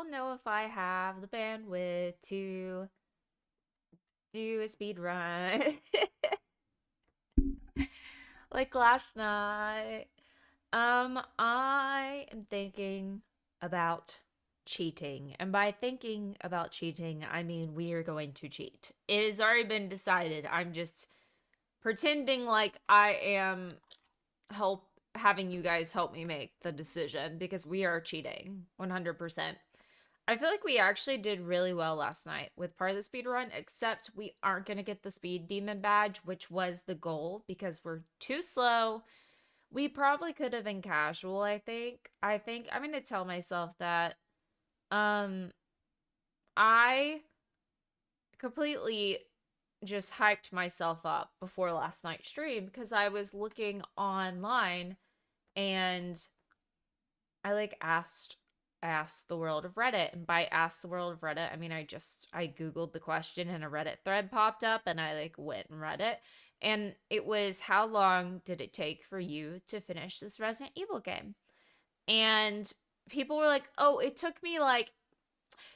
don't know if I have the bandwidth to do a speed run like last night. I am thinking about cheating. And by thinking about cheating, I mean we are going to cheat. It has already been decided. I'm just pretending like I am help having you guys help me make the decision because we are cheating 100%. I feel like we actually did really well last night with part of the speed run, except we aren't going to get the speed demon badge, which was the goal because we're too slow. We probably could have been casual, I think. I think I'm going to tell myself that um I completely just hyped myself up before last night's stream because I was looking online and I like asked the world of Reddit, and by ask the world of Reddit I mean I googled the question and a Reddit thread popped up and I like went and read it, and it was how long did it take for you to finish this Resident Evil game? And people were like, "Oh, it took me like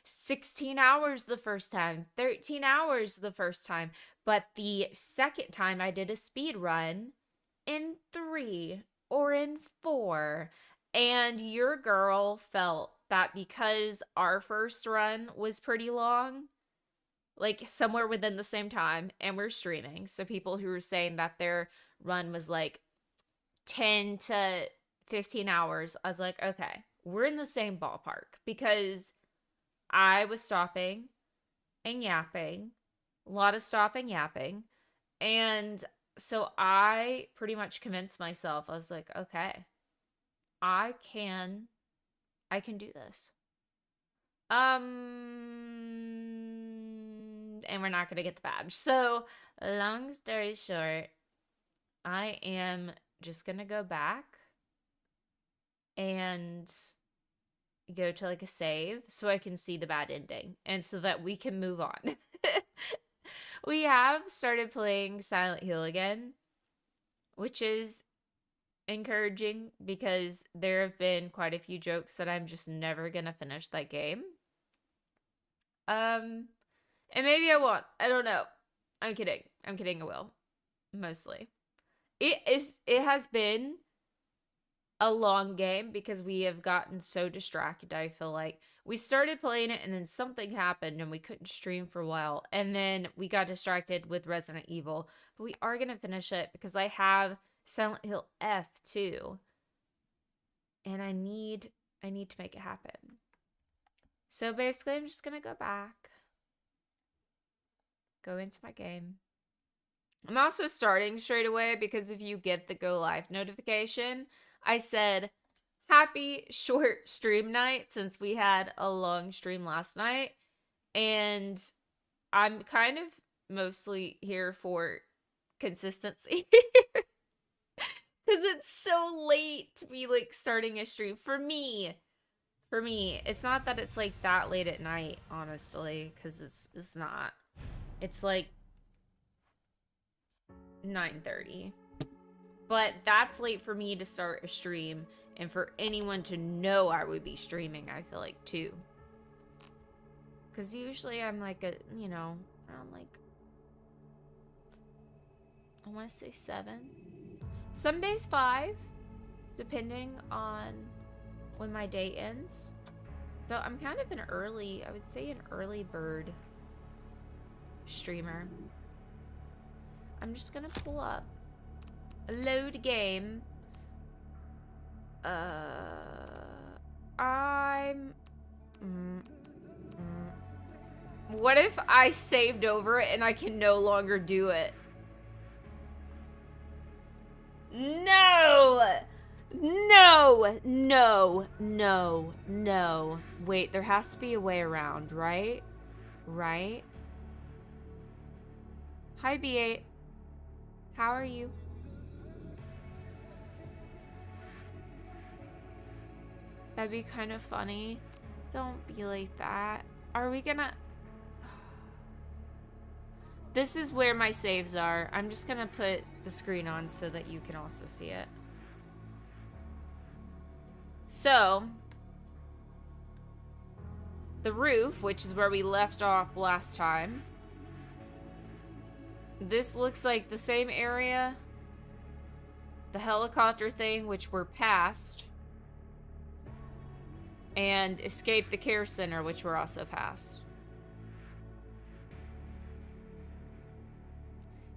16 hours the first time, 13 hours the first time, but the second time I did a speed run in 3 or in 4." And your girl felt that because our first run was pretty long, like somewhere within the same time, and we're streaming. So people who were saying that their run was like 10 to 15 hours, I was like, okay, we're in the same ballpark because I was stopping and yapping, a lot of stopping yapping. And so I pretty much convinced myself, I was like, okay, I can I can do this. And we're not gonna get the badge. So long story short, I am just gonna go back and go to like a save so I can see the bad ending and so that we can move on. We have started playing Silent Hill again, which is encouraging because there have been quite a few jokes that I'm just never gonna finish that game. Um, and maybe I won't. I don't know. I'm kidding. I'm kidding. I will. Mostly. It has been a long game because we have gotten so distracted. I feel like we started playing it and then something happened and we couldn't stream for a while. And then we got distracted with Resident Evil. But we are gonna finish it because I have Silent Hill F too. And I need to make it happen. So basically I'm just gonna go back. Go into my game. I'm also starting straight away because if you get the go live notification, I said happy short stream night since we had a long stream last night. And I'm kind of mostly here for consistency. Because it's so late to be like starting a stream for me. For me, it's not that it's like that late at night, honestly, because it's not. It's like 9:30. But that's late for me to start a stream and for anyone to know I would be streaming, I feel like, too. Because usually I'm like around like, I want to say 7. Some days 5, depending on when my day ends. So I'm kind of I would say an early bird streamer. I'm just gonna pull up load game. I'm what if I saved over it and I can no longer do it? No! No! No! No! No! Wait, there has to be a way around, right? Right? Hi, B8. How are you? That'd be kind of funny. Don't be like that. Are we gonna... This is where my saves are. I'm just gonna put the screen on so that you can also see it. So... the roof, which is where we left off last time. This looks like the same area. The helicopter thing, which we're past. And escape the care center, which we're also past.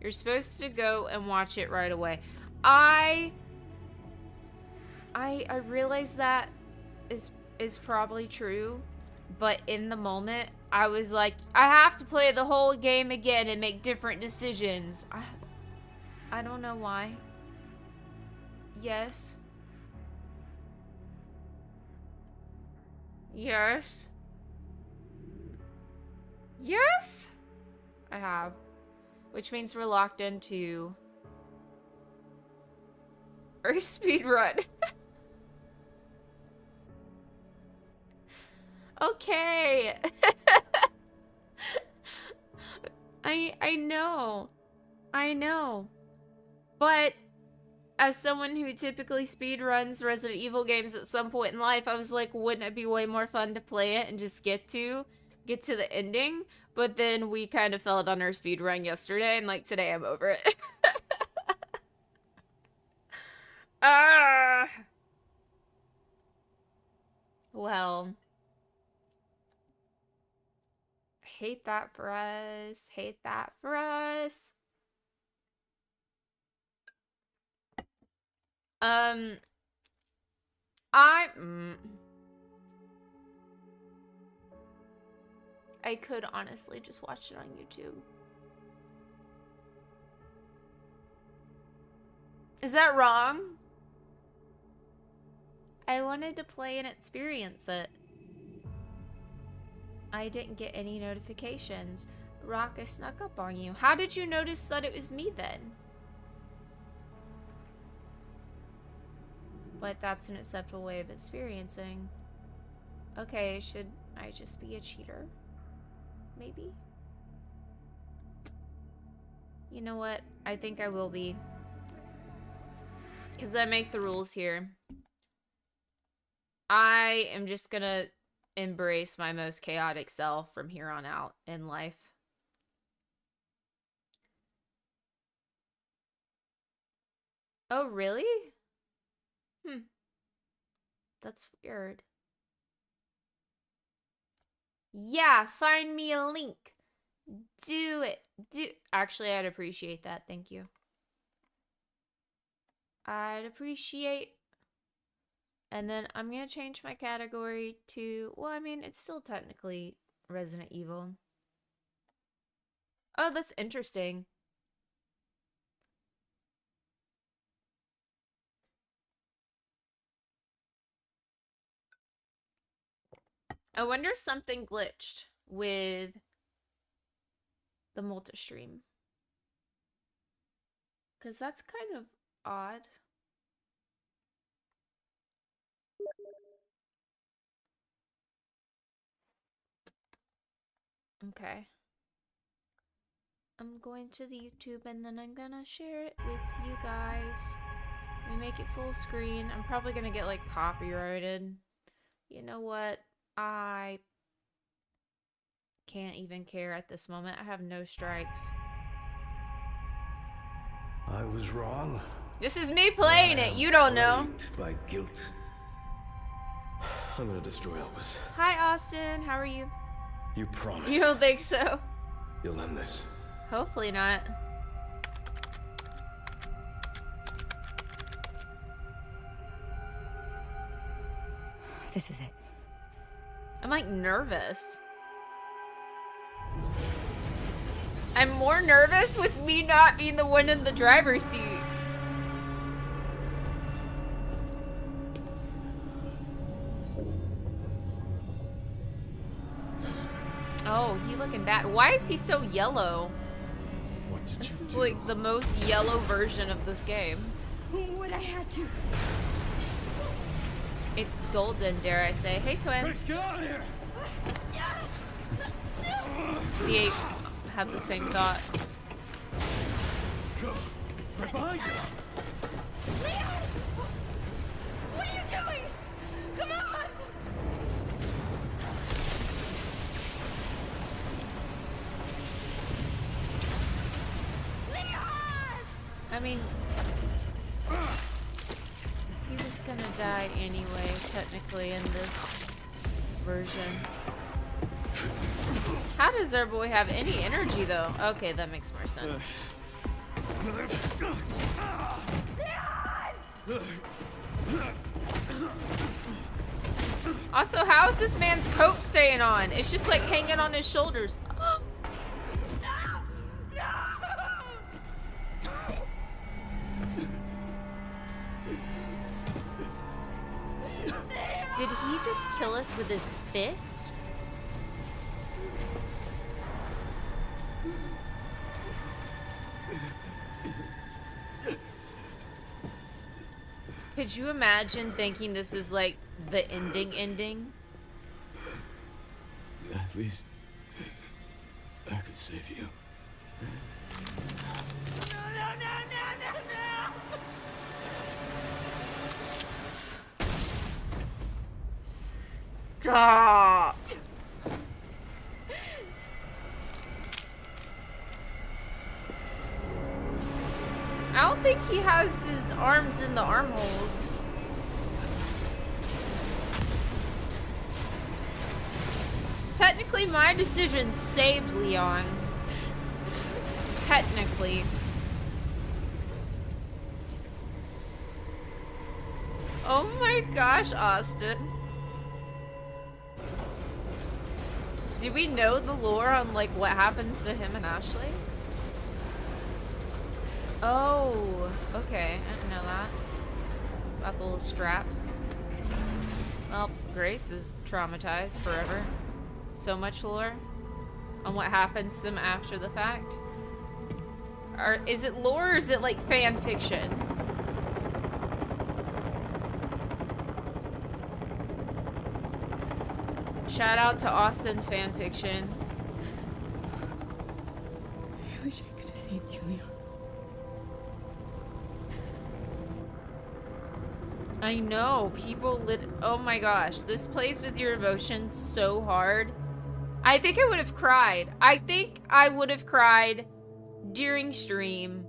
You're supposed to go and watch it right away. I realize that is probably true, but in the moment, I was like, I have to play the whole game again and make different decisions. I don't know why. Yes. Yes. Yes? I have. Which means we're locked into our speed run. Okay. I know. I know. But as someone who typically speedruns Resident Evil games at some point in life, I was like, wouldn't it be way more fun to play it and just get to the ending? But then we kind of fell on our speedrun yesterday, and like today I'm over it. Well, hate that for us. Hate that for us. I could honestly just watch it on YouTube. Is that wrong? I wanted to play and experience it. I didn't get any notifications. Rock, I snuck up on you. How did you notice that it was me then? But that's an acceptable way of experiencing. Okay, should I just be a cheater? Maybe? You know what? I think I will be. Because I make the rules here. I am just gonna embrace my most chaotic self from here on out in life. Oh, really? That's weird. Yeah, find me a link. Do it. Actually, I'd appreciate that. Thank you. I'd appreciate. And then I'm going to change my category to, well, I mean, it's still technically Resident Evil. Oh, that's interesting. I wonder if something glitched with the multi-stream. Because that's kind of odd. Okay. I'm going to the YouTube and then I'm gonna share it with you guys. We make it full screen. I'm probably gonna get like copyrighted. You know what? I can't even care at this moment. I have no strikes. I was wrong. This is me playing it. You don't know. By guilt. I'm gonna destroy Elvis. Hi, Austin. How are you? You promise. You don't think so? You'll end this. Hopefully not. This is it. I'm like nervous. I'm more nervous with me not being the one in the driver's seat. Oh, he looking bad. Why is he so yellow? What did This you is do? like the most yellow version of this game. What I had to. It's golden, dare I say. Hey, twin. Chris, get out of here! The ape had the same thought. Go! Right behind you! Leon! What are you doing? Come on! I mean, he was gonna die anyway, technically, in this version. How does our boy have any energy, though? Okay, that makes more sense. Also, how is this man's coat staying on? It's just like hanging on his shoulders. Did he just kill us with his fist? Could you imagine thinking this is like the ending? At least I could save you. Stop. I don't think he has his arms in the armholes. Technically, my decision saved Leon. Technically. Oh my gosh, Austin. Do we know the lore on, like, what happens to him and Ashley? Oh, okay. I didn't know that. About the little straps. Well, Grace is traumatized forever. So much lore on what happens to him after the fact. Or is it lore or is it like fan fiction? Shout out to Austin's fan fiction. I wish I could have saved you, Leon. I know, people oh my gosh, this plays with your emotions so hard. I think I would have cried. I think I would have cried during stream.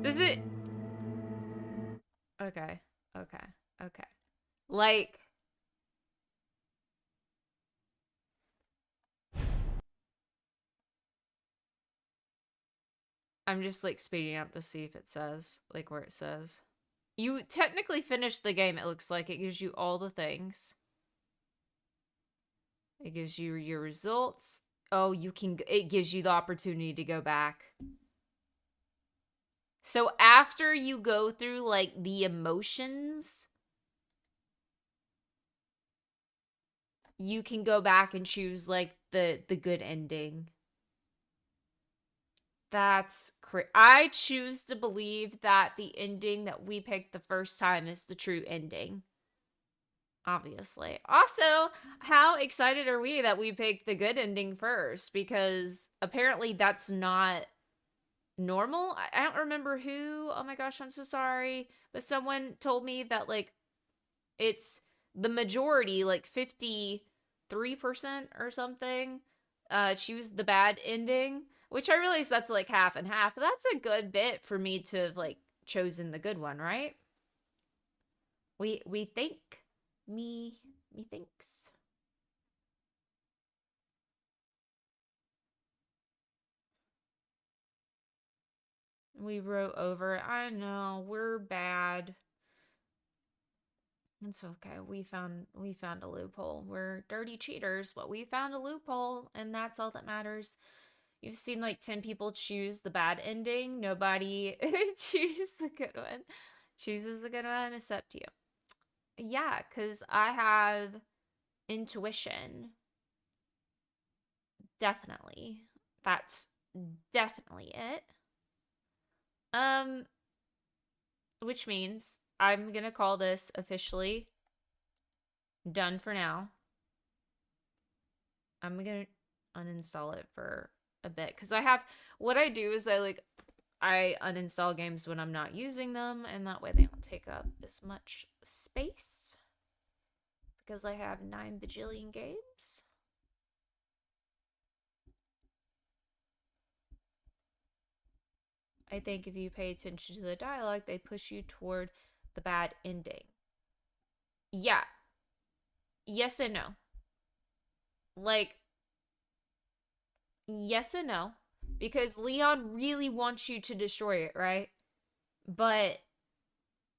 Does it... Okay. Like... I'm just like speeding up to see if it says, like where it says. You technically finished the game, it looks like. It gives you all the things. It gives you your results. Oh, it gives you the opportunity to go back. So after you go through like the emotions, you can go back and choose like the good ending. That's crazy. I choose to believe that the ending that we picked the first time is the true ending. Obviously. Also, how excited are we that we picked the good ending first? Because apparently that's not normal. I don't remember who. Oh my gosh, I'm so sorry. But someone told me that, like, it's the majority, like 53% or something, choose the bad ending. Which I realize that's like half and half, but that's a good bit for me to have like chosen the good one, right? We think. Me thinks. We wrote over it. I know, we're bad. It's okay. We found a loophole. We're dirty cheaters, but we found a loophole, and that's all that matters. You've seen like 10 people choose the bad ending. Nobody chooses the good one. Chooses the good one except you. Yeah, because I have intuition. Definitely. That's definitely it. Which means I'm gonna call this officially done for now. I'm gonna uninstall it for a bit because what I do is I uninstall games when I'm not using them, and that way they don't take up as much space because I have 9 bajillion games. I think if you pay attention to the dialogue, they push you toward the bad ending. Yeah. Yes and no. Like, yes and no. Because Leon really wants you to destroy it, right? But,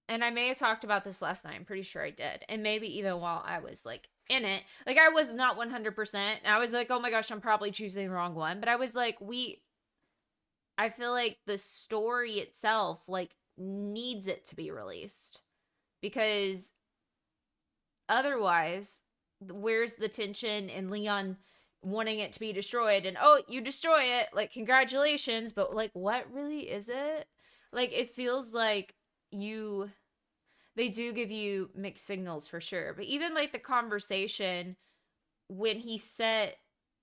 and I may have talked about this last night. I'm pretty sure I did. And maybe even while I was like in it, like I was not 100%. I was like, oh my gosh, I'm probably choosing the wrong one. But I was like, I feel like the story itself, like, needs it to be released. Because otherwise, where's the tension in Leon wanting it to be destroyed? And oh, you destroy it, like, congratulations, but like, what really is it? Like, it feels like you they do give you mixed signals for sure. But even like the conversation when he set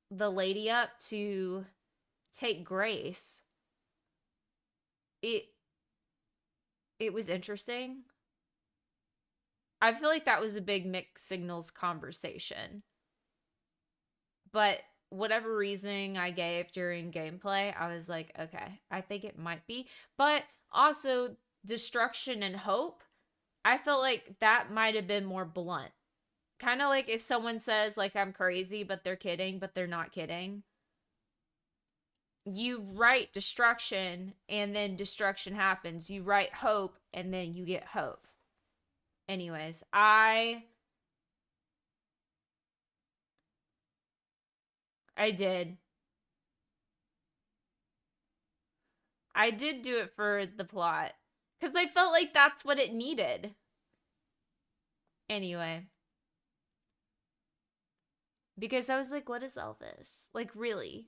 the lady up to take Grace, it it was interesting. I feel like that was a big mixed signals conversation. But whatever reasoning I gave during gameplay, I was like, okay, I think it might be. But also, destruction and hope, I felt like that might have been more blunt. Kind of like if someone says, like, I'm crazy, but they're kidding, but they're not kidding. You write destruction, and then destruction happens. You write hope, and then you get hope. Anyways, I did. I did do it for the plot. Because I felt like that's what it needed. Anyway. Because I was like, what is Elvis? Like, really?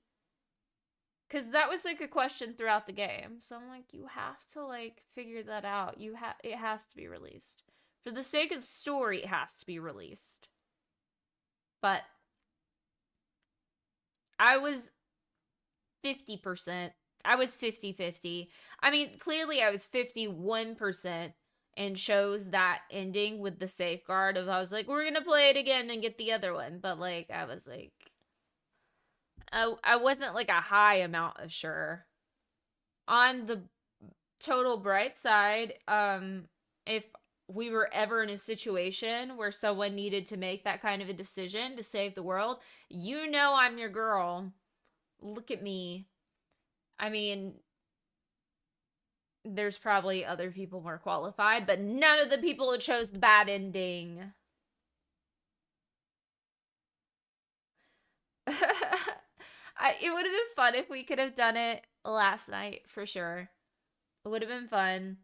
Because that was like a question throughout the game. So I'm like, you have to like figure that out. It has to be released. For the sake of the story, it has to be released. But I was 50%. I was 50-50. I mean, clearly I was 51% and chose that ending with the safeguard of I was like, we're gonna play it again and get the other one. But like I was like I wasn't like a high amount of sure. On the total bright side, if we were ever in a situation where someone needed to make that kind of a decision to save the world, you know I'm your girl. Look at me. I mean, there's probably other people more qualified, but none of the people who chose the bad ending. It would have been fun if we could have done it last night for sure. It would have been fun.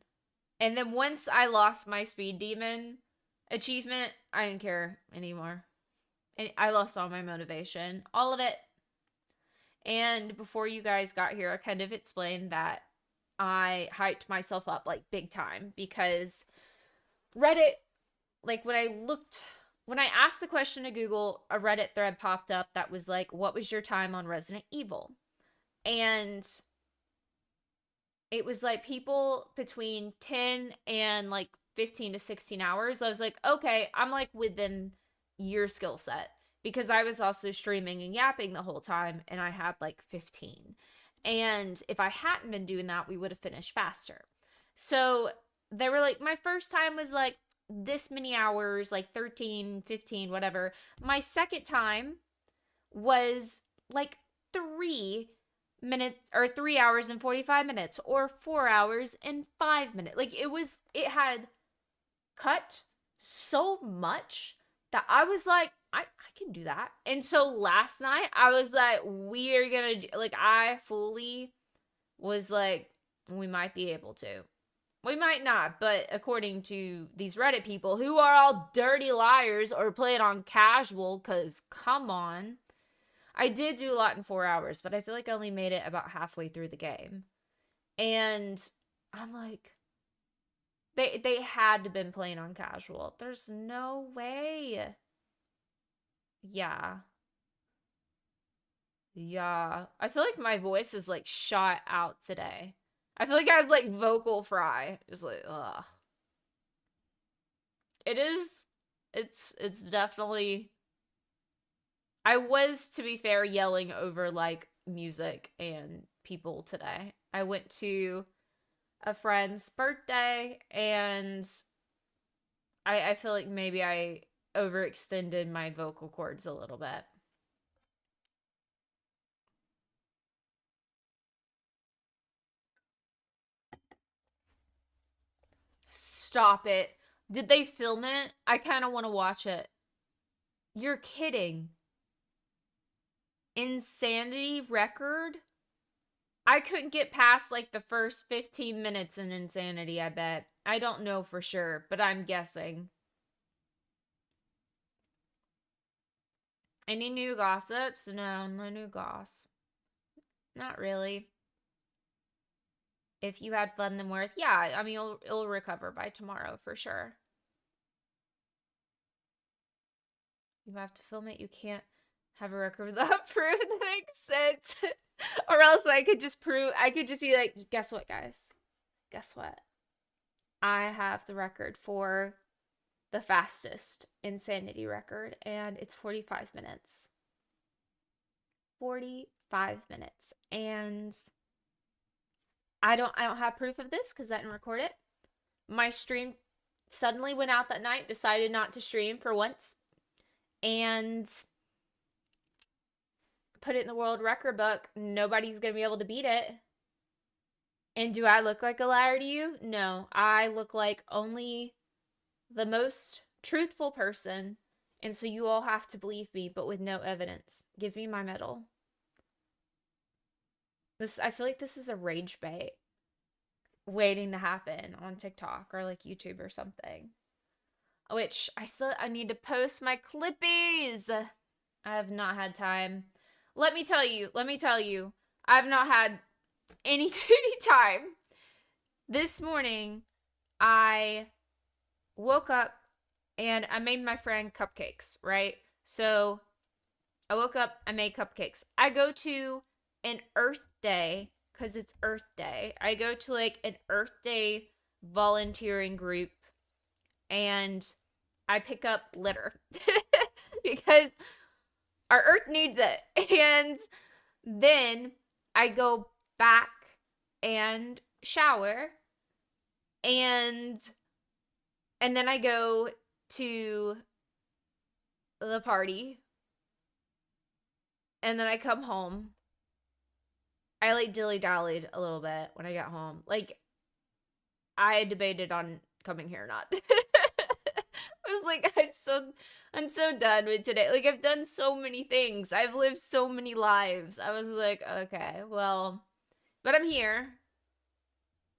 And then once I lost my speed demon achievement, I didn't care anymore. And I lost all my motivation, all of it. And before you guys got here, I kind of explained that I hyped myself up like big time because Reddit, like when I asked the question to Google, a Reddit thread popped up that was like, what was your time on Resident Evil? And it was like people between 10 and like 15 to 16 hours. I was like, okay, I'm like within your skill set because I was also streaming and yapping the whole time and I had like 15. And if I hadn't been doing that, we would have finished faster. So they were like, my first time was like this many hours, like 13, 15, whatever. My second time was like 3 minutes or 3 hours and 45 minutes or 4 hours and 5 minutes. Like it had cut so much that I was like, I can do that. And so last night I was like, we are gonna do, like, I fully was like, we might be able to. We might not, but according to these Reddit people who are all dirty liars or play it on casual, because come on. I did do a lot in 4 hours, but I feel like I only made it about halfway through the game. And I'm like, they had to been playing on casual. There's no way. Yeah. Yeah. I feel like my voice is like shot out today. I feel like I was like vocal fry. It's like, ugh. It is. It's definitely. I was, to be fair, yelling over like music and people today. I went to a friend's birthday, and I feel like maybe I overextended my vocal cords a little bit. Stop it. Did they film it? I kind of want to watch it. You're kidding. Insanity record? I couldn't get past like the first 15 minutes in Insanity, I bet. I don't know for sure, but I'm guessing. Any new gossips? No, no new goss. Not really. If you had fun, then worth. Yeah, I mean, it'll recover by tomorrow for sure. You have to film it. You can't have a record without proof. That makes sense. Or else I could just be like, guess what, guys? Guess what? I have the record for the fastest Insanity record, and it's 45 minutes. 45 minutes. And I don't have proof of this because I didn't record it. My stream suddenly went out that night, decided not to stream for once, and put it in the world record book. Nobody's gonna be able to beat it. And do I look like a liar to you? No, I look like only the most truthful person, and so you all have to believe me, but with no evidence. Give me my medal. I feel like this is a rage bait waiting to happen on TikTok or like YouTube or something. Which I need to post my clippies. I have not had time. Let me tell you, I've not had any time. This morning, I woke up and I made my friend cupcakes, right? So I woke up, I made cupcakes. I go to an Earth Day, because it's Earth Day. I go to like an Earth Day volunteering group, and I pick up litter because our Earth needs it. And then I go back and shower, and then I go to the party, and then I come home. I like dilly-dallied a little bit when I got home. Like, I debated on coming here or not. I was like, I'm so done with today. Like, I've done so many things. I've lived so many lives. I was like, okay, well, but I'm here.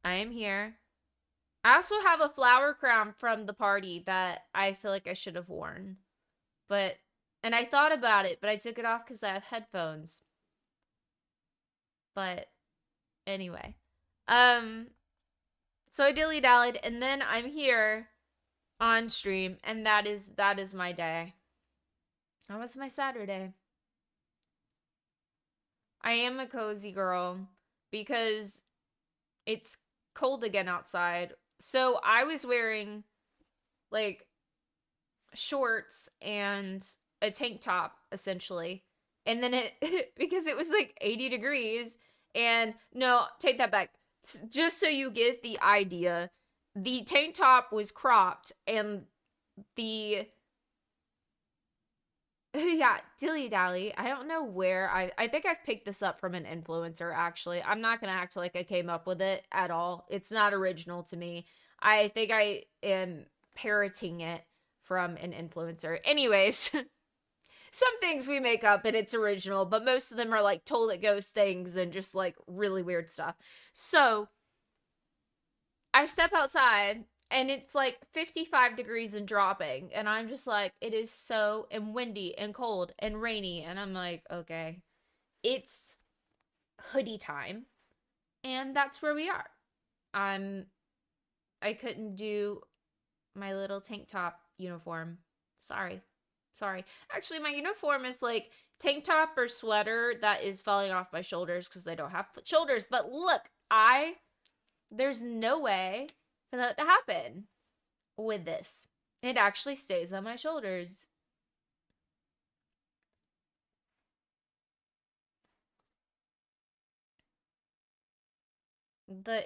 I am here. I also have a flower crown from the party that I feel like I should have worn. And I thought about it, but I took it off because I have headphones. But anyway. So I dilly-dallied, and then I'm here on stream, and that is my day. That was my Saturday. I am a cozy girl because it's cold again outside. So I was wearing like shorts and a tank top essentially. And then it because it was like 80 degrees, and no, take that back. Just so you get the idea, the tank top was cropped, and the yeah, dilly dally. I don't know where I think I've picked this up from an influencer actually. I'm not going to act like I came up with it at all. It's not original to me. I think I am parroting it from an influencer. Anyways, some things we make up and it's original, but most of them are like told it goes things and just like really weird stuff. So I step outside and it's like 55 degrees and dropping, and I'm just like, it is so and windy and cold and rainy, and I'm like, okay, it's hoodie time, and that's where we are. I couldn't do my little tank top uniform. Sorry. Actually, my uniform is like tank top or sweater that is falling off my shoulders because I don't have shoulders. But look, there's no way for that to happen with this. It actually stays on my shoulders.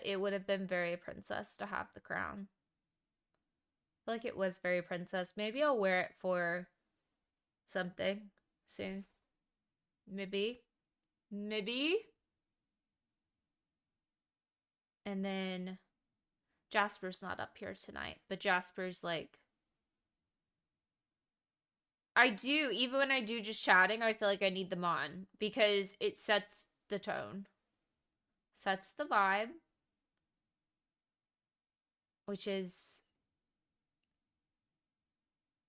it would have been very princess to have the crown. I feel like it was very princess. Maybe I'll wear it for something soon. Maybe. Maybe. And then Jasper's not up here tonight, but Jasper's like, I do, even when I do just chatting, I feel like I need them on because it sets the tone, sets the vibe, which is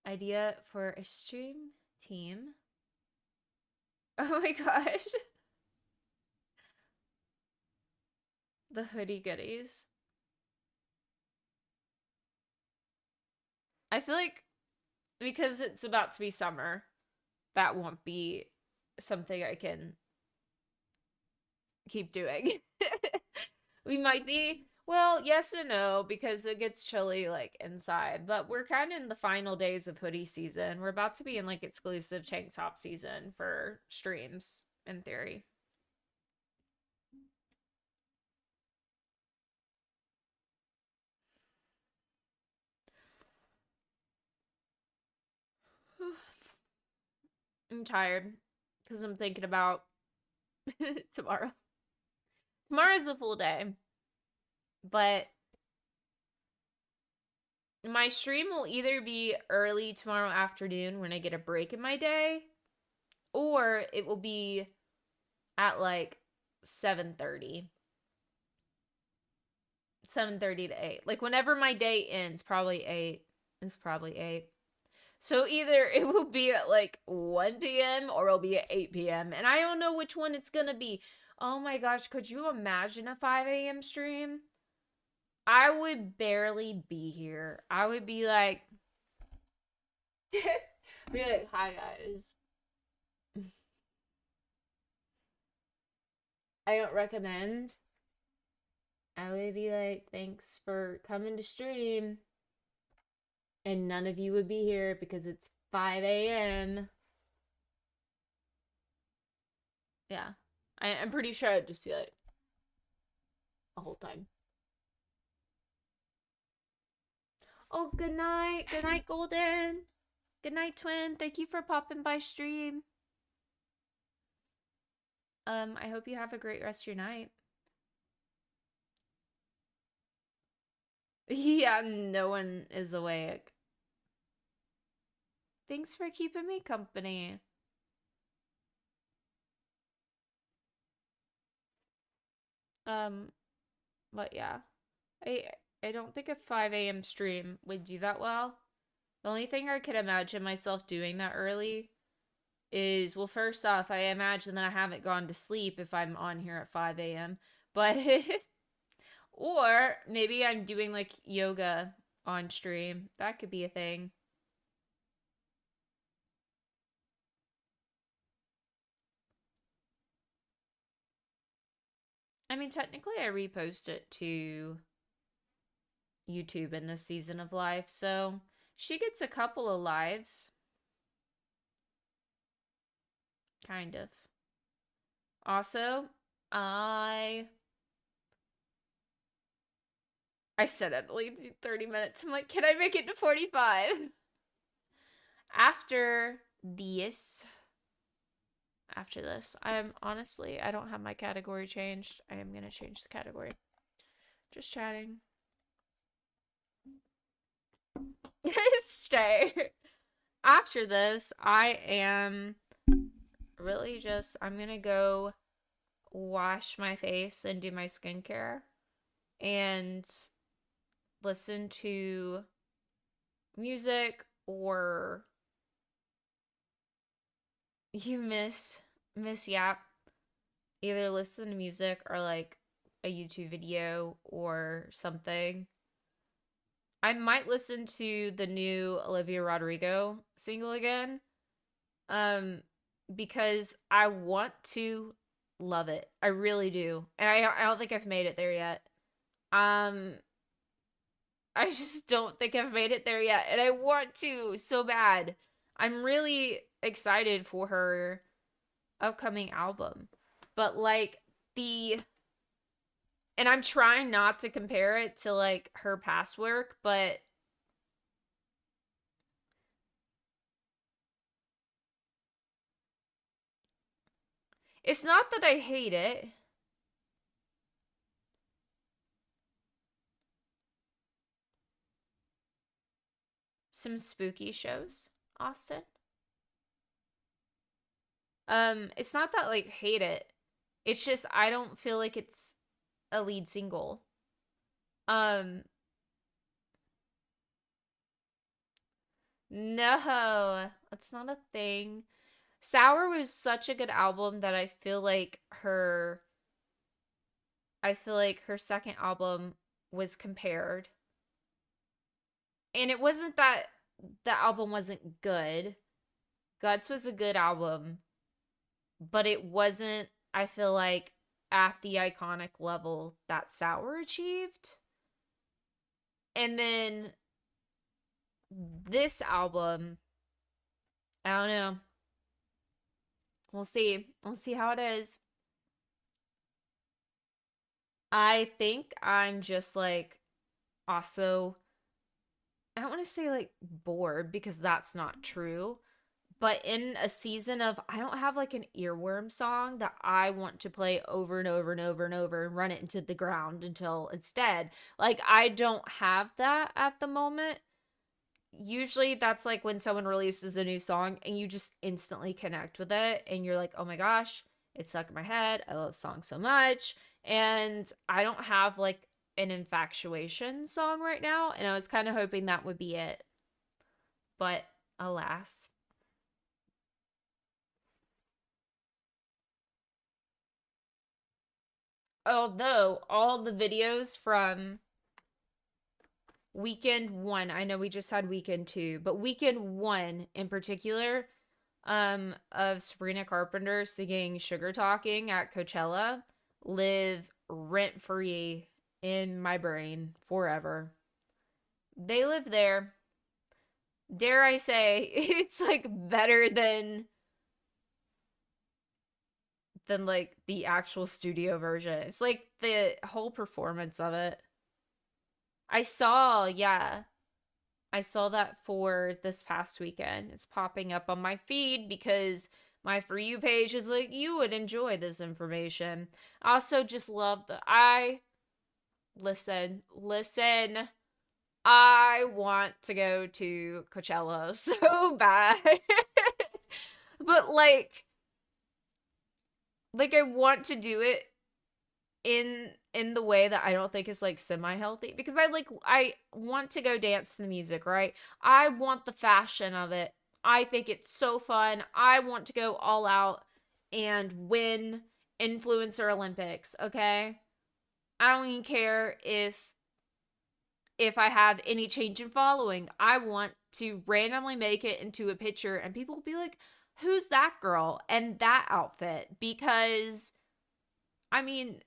idea for a stream team. Oh my gosh. The hoodie goodies. I feel like because it's about to be summer, that won't be something I can keep doing. We might be, well, yes and no, because it gets chilly like inside, but we're kind of in the final days of hoodie season. We're about to be in like exclusive tank top season for streams, in theory. I'm tired because I'm thinking about tomorrow. Tomorrow's a full day, but my stream will either be early tomorrow afternoon when I get a break in my day, or it will be at like 7:30. 7:30 to 8. Like whenever my day ends, probably 8. It's probably 8. So either it will be at like 1 p.m. or it'll be at 8 p.m. And I don't know which one it's gonna be. Oh my gosh, could you imagine a 5 a.m. stream? I would barely be here. I would be like, hi guys. I don't recommend. I would be like, thanks for coming to stream. And none of you would be here because it's 5 a.m. Yeah. I'm pretty sure I'd just be like, the whole time. Oh, good night. Good night, Golden. Good night, Twin. Thank you for popping by stream. I hope you have a great rest of your night. Yeah, no one is awake. Thanks for keeping me company. But yeah. I don't think a 5 a.m. stream would do that well. The only thing I could imagine myself doing that early is, well, first off, I imagine that I haven't gone to sleep if I'm on here at 5 a.m. But, or maybe I'm doing like yoga on stream. That could be a thing. I mean, technically, I repost it to YouTube in this season of life, so she gets a couple of lives. Kind of. Also, I said I'd only do 30 minutes. I'm like, can I make it to 45? After this, I'm honestly, I don't have my category changed. I am going to change the category. Just chatting. Stay. After this, I am really just, I'm going to go wash my face and do my skincare and listen to music, or you miss Yap. Either listen to music or like a YouTube video or something. I might listen to the new Olivia Rodrigo single again. Because I want to love it. I really do. And I don't think I've made it there yet. I just don't think I've made it there yet, and I want to so bad. I'm really excited for her upcoming album. But like the And I'm trying not to compare it to like her past work, but it's not that I hate it. Some spooky shows, Austin. It's not that like hate it. It's just I don't feel like it's a lead single. Um, no, that's not a thing. Sour was such a good album that I feel like her second album was compared. And it wasn't that the album wasn't good. Guts was a good album, but it wasn't, I feel like, at the iconic level that Sour achieved. And then this album, I don't know. We'll see. We'll see how it is. I think I'm just like also, I don't want to say like bored because that's not true, but in a season of, I don't have like an earworm song that I want to play over and over and over and over and run it into the ground until it's dead. Like, I don't have that at the moment. Usually that's like when someone releases a new song and you just instantly connect with it and you're like, oh my gosh, it's stuck in my head. I love the song so much. And I don't have like an infatuation song right now. And I was kind of hoping that would be it. But alas. Although all the videos from weekend one, I know we just had weekend two, but weekend one in particular, of Sabrina Carpenter singing Sugar Talking at Coachella live rent free in my brain forever. They live there. Dare I say, it's like better than like the actual studio version. It's like the whole performance of it. I saw, yeah. I saw that for this past weekend. It's popping up on my feed because my For You page is like, you would enjoy this information. I also just love listen. I want to go to Coachella so bad. But like I want to do it in the way that I don't think is like semi healthy because I want to go dance to the music, right? I want the fashion of it. I think it's so fun. I want to go all out and win influencer Olympics, okay? I don't even care if I have any change in following. I want to randomly make it into a picture and people will be like, "Who's that girl and that outfit?" Because I mean,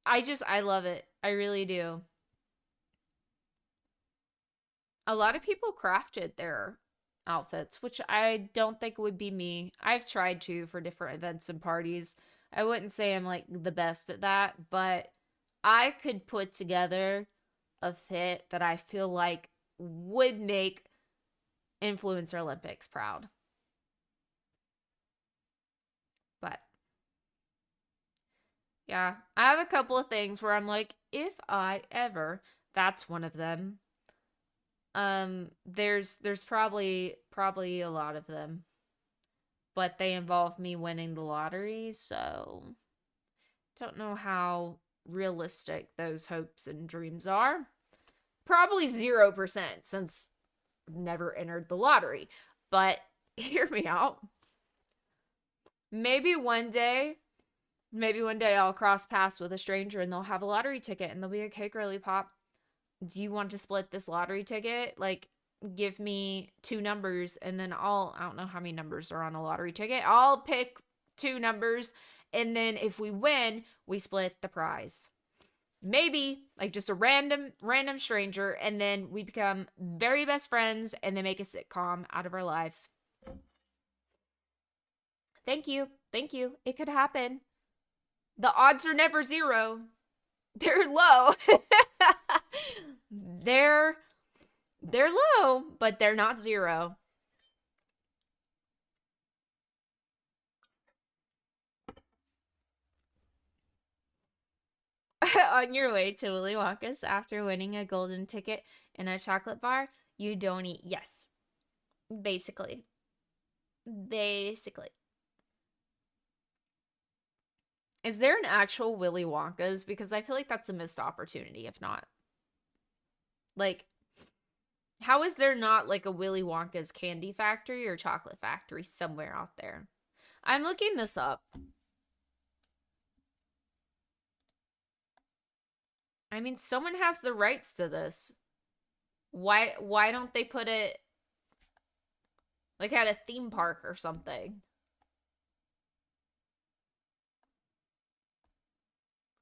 I love it. I really do. A lot of people crafted their outfits, which I don't think would be me. I've tried to for different events and parties. I wouldn't say I'm like the best at that, but I could put together a fit that I feel like would make Influencer Olympics proud. But yeah, I have a couple of things where I'm like, if I ever, that's one of them. There's probably a lot of them, but they involve me winning the lottery, so don't know how realistic those hopes and dreams are. Probably 0% since I've never entered the lottery. But hear me out. Maybe one day, maybe one day I'll cross paths with a stranger and they'll have a lottery ticket and they'll be like, "Hey, girly pop, do you want to split this lottery ticket? Like, give me two numbers and then I don't know how many numbers are on a lottery ticket. I'll pick two numbers and then if we win, we split the prize." Maybe like just a random stranger and then we become very best friends and they make a sitcom out of our lives. Thank you. Thank you. It could happen. The odds are never zero. They're low. they're they're low, but they're not zero. On your way to Willy Wonka's after winning a golden ticket and a chocolate bar, you don't eat. Yes. Basically. Basically. Is there an actual Willy Wonka's? Because I feel like that's a missed opportunity if not. Like, how is there not like a Willy Wonka's candy factory or chocolate factory somewhere out there? I'm looking this up. I mean, someone has the rights to this. Why don't they put it like at a theme park or something?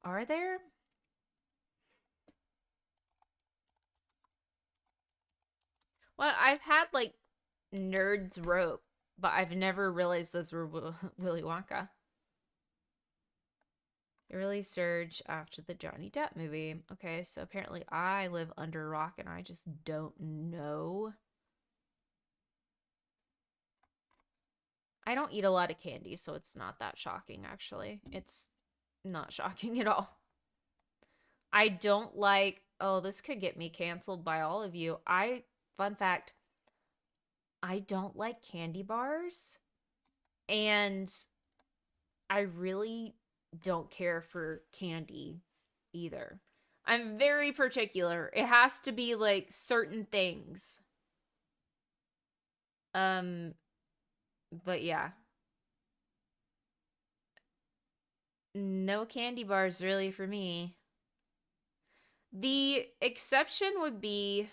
Are there? Well, I've had like Nerds Rope, but I've never realized those were Willy Wonka. It really surged after the Johnny Depp movie. Okay, so apparently I live under a rock and I just don't know. I don't eat a lot of candy, so it's not that shocking, actually. It's not shocking at all. I don't like, oh, this could get me canceled by all of you. Fun fact, I don't like candy bars. And I really don't care for candy either. I'm very particular. It has to be like certain things. Um, but yeah. No candy bars really for me. The exception would be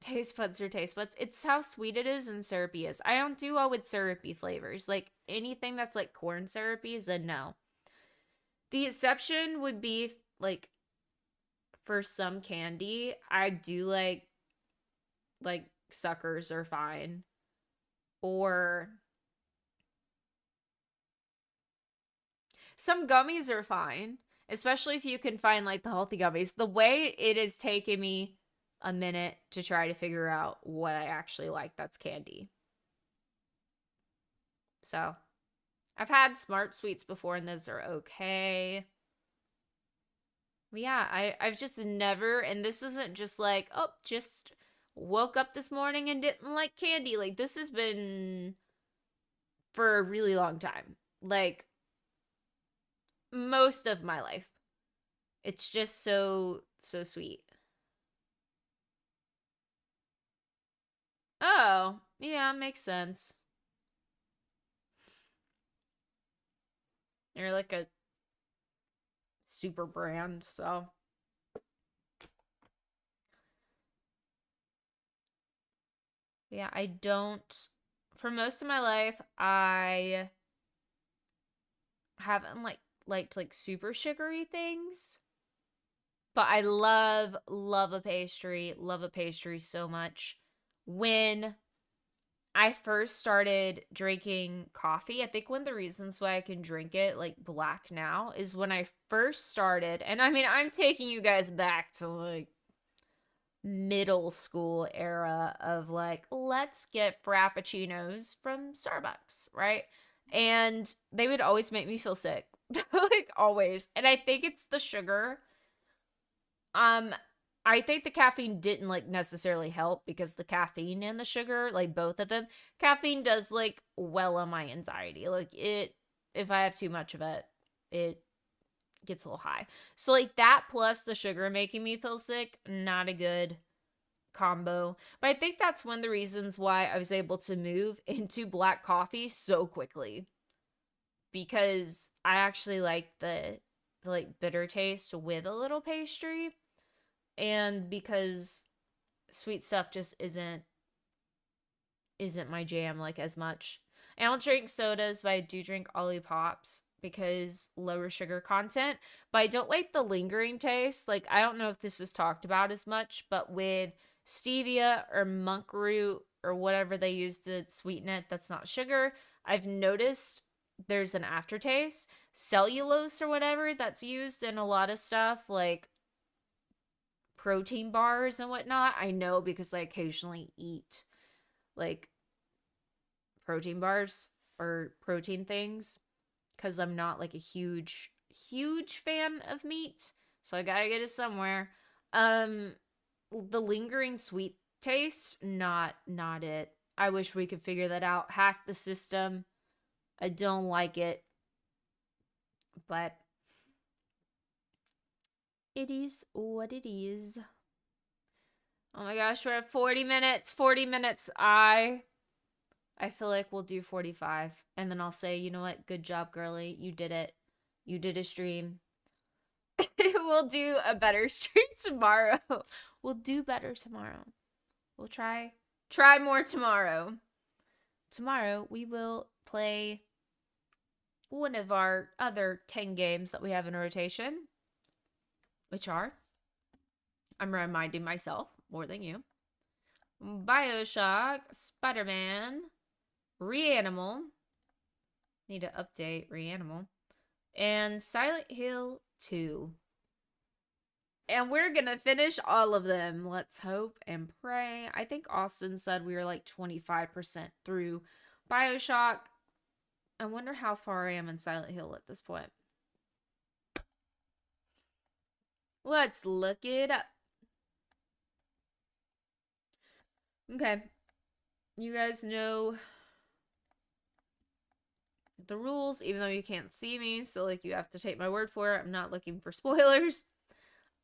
taste buds or taste buds. It's how sweet it is and syrupy is. I don't do well with syrupy flavors. Like anything that's like corn syrupy is a no. The exception would be like for some candy. I do like suckers are fine. Or some gummies are fine, especially if you can find like the healthy gummies. The way it has taken me a minute to try to figure out what I actually like that's candy. So, I've had Smart Sweets before and those are okay. But yeah, I've just never, and this isn't just like, oh, just woke up this morning and didn't like candy. Like this has been for a really long time. Like most of my life. It's just so sweet. Oh, yeah, makes sense. You're like a super brand, so yeah, I don't for most of my life I haven't liked like super sugary things. But I love a pastry so much. When I first started drinking coffee, I think one of the reasons why I can drink it like black now is when I first started, and I mean, I'm taking you guys back to like middle school era of like, let's get frappuccinos from Starbucks, right? And they would always make me feel sick, like always. And I think it's the sugar. Um, I think the caffeine didn't like necessarily help because the caffeine and the sugar, like both of them, caffeine does like well on my anxiety. Like it, if I have too much of it, it gets a little high. So like that plus the sugar making me feel sick, not a good combo. But I think that's one of the reasons why I was able to move into black coffee so quickly because I actually like the like bitter taste with a little pastry and because sweet stuff just isn't my jam like as much. I don't drink sodas, but I do drink Olipops because lower sugar content. But I don't like the lingering taste. Like I don't know if this is talked about as much, but with stevia or monk root or whatever they use to sweeten it, that's not sugar. I've noticed there's an aftertaste. Cellulose or whatever that's used in a lot of stuff, like protein bars and whatnot. I know because I occasionally eat like protein bars or protein things because I'm not like a huge fan of meat. So I gotta get it somewhere. The lingering sweet taste, not it. I wish we could figure that out. Hack the system. I don't like it. But it is what it is. Oh my gosh, we're at 40 minutes. 40 minutes. I feel like we'll do 45 and then I'll say, "You know what? Good job, girly. You did it. You did a stream." We'll do a better stream tomorrow. We'll do better tomorrow. We'll try more tomorrow. Tomorrow we will play one of our other 10 games that we have in rotation, which are, I'm reminding myself more than you, BioShock, Spider-Man, Reanimal. Need to update Reanimal. And Silent Hill 2. And we're going to finish all of them. Let's hope and pray. I think Austin said we were like 25% through BioShock. I wonder how far I am in Silent Hill at this point. Let's look it up. Okay. You guys know the rules, even though you can't see me. So, like, you have to take my word for it. I'm not looking for spoilers.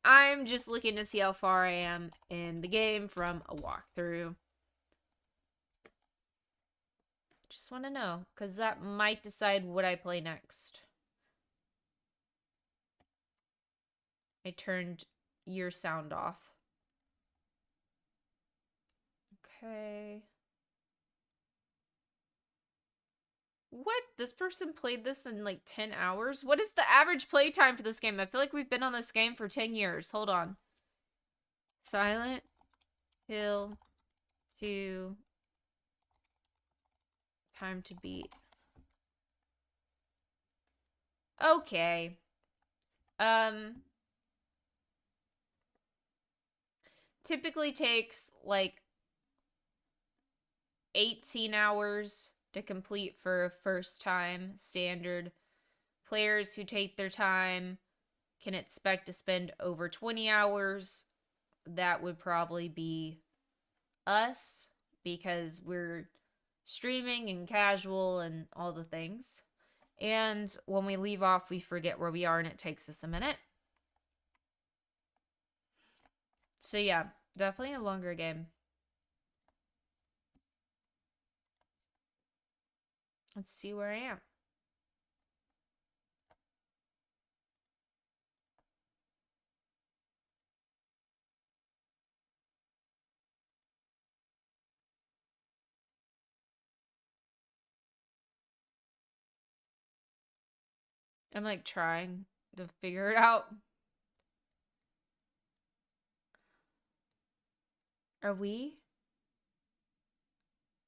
I'm just looking to see how far I am in the game from a walkthrough. Just want to know, because that might decide what I play next. I turned your sound off. Okay. What? This person played this in like 10 hours? What is the average play time for this game? I feel like we've been on this game for 10 years. Hold on. Silent Hill 2 time to beat. Okay. Typically takes like 18 hours to complete for a first time standard. Players who take their time can expect to spend over 20 hours. That would probably be us because we're streaming and casual and all the things. And when we leave off, we forget where we are and it takes us a minute. So yeah, definitely a longer game. Let's see where I am. I'm like trying to figure it out. Are we?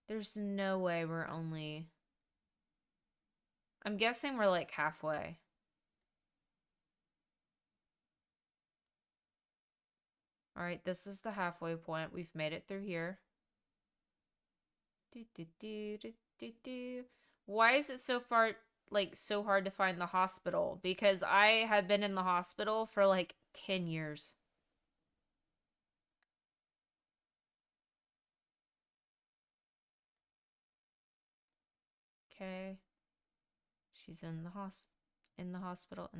There's no way we're only... I'm guessing we're like halfway. All right, this is the halfway point. We've made it through here. Why is it so far, like, so hard to find the hospital? Because I have been in the hospital for like 10 years. Okay. She's in the hospital.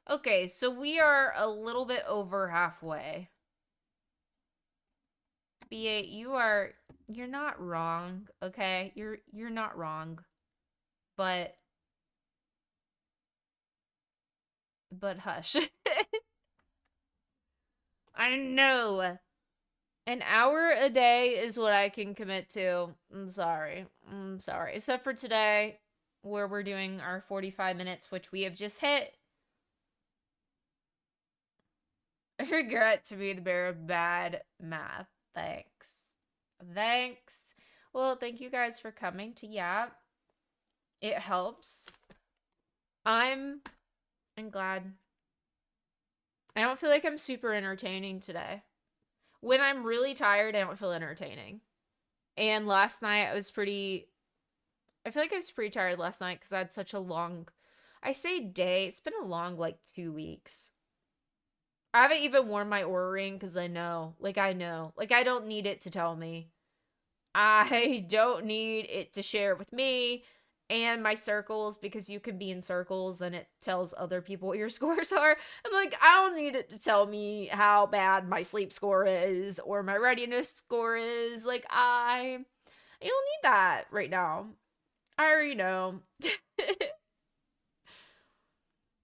Okay, so we are a little bit over halfway. B8, you're not wrong, okay? You're not wrong. But hush. I know. An hour a day is what I can commit to. I'm sorry. Except for today, where we're doing our 45 minutes, which we have just hit. regret to be the bearer of bad math. Thanks. Thanks. Well, thank you guys for coming to Yap. It helps. I'm glad. I don't feel like I'm super entertaining today. When I'm really tired, I don't feel entertaining. And last night I feel like I was pretty tired last night because I had such a long, I say day, it's been a long like 2 weeks. I haven't even worn my Oura ring because I know. Like I don't need it to tell me. I don't need it to share with me and my circles because you can be in circles and it tells other people what your scores are. I'm like, I don't need it to tell me how bad my sleep score is or my readiness score is. Like, I don't need that right now. I already know.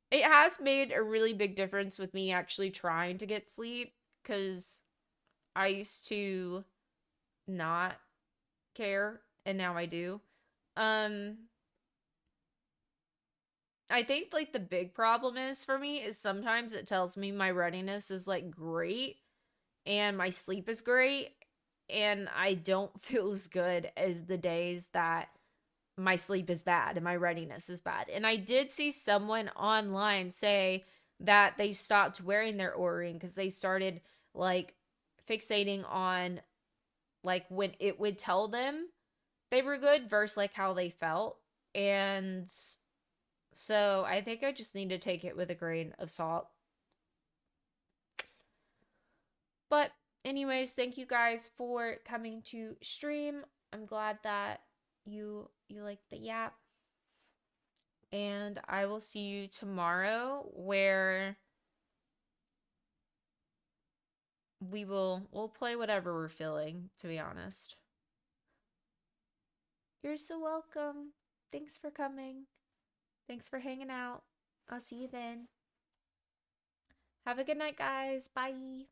It has made a really big difference with me actually trying to get sleep because I used to not care and now I do. Um I think like the big problem is for me is sometimes it tells me my readiness is like great and my sleep is great and I don't feel as good as the days that my sleep is bad and my readiness is bad. And I did see someone online say that they stopped wearing their Oura ring because they started like fixating on like when it would tell them they were good versus like how they felt. And so I think I just need to take it with a grain of salt. But anyways, thank you guys for coming to stream. I'm glad that you like the Yap. And I will see you tomorrow where we'll play whatever we're feeling, to be honest. You're so welcome. Thanks for coming. Thanks for hanging out. I'll see you then. Have a good night, guys. Bye.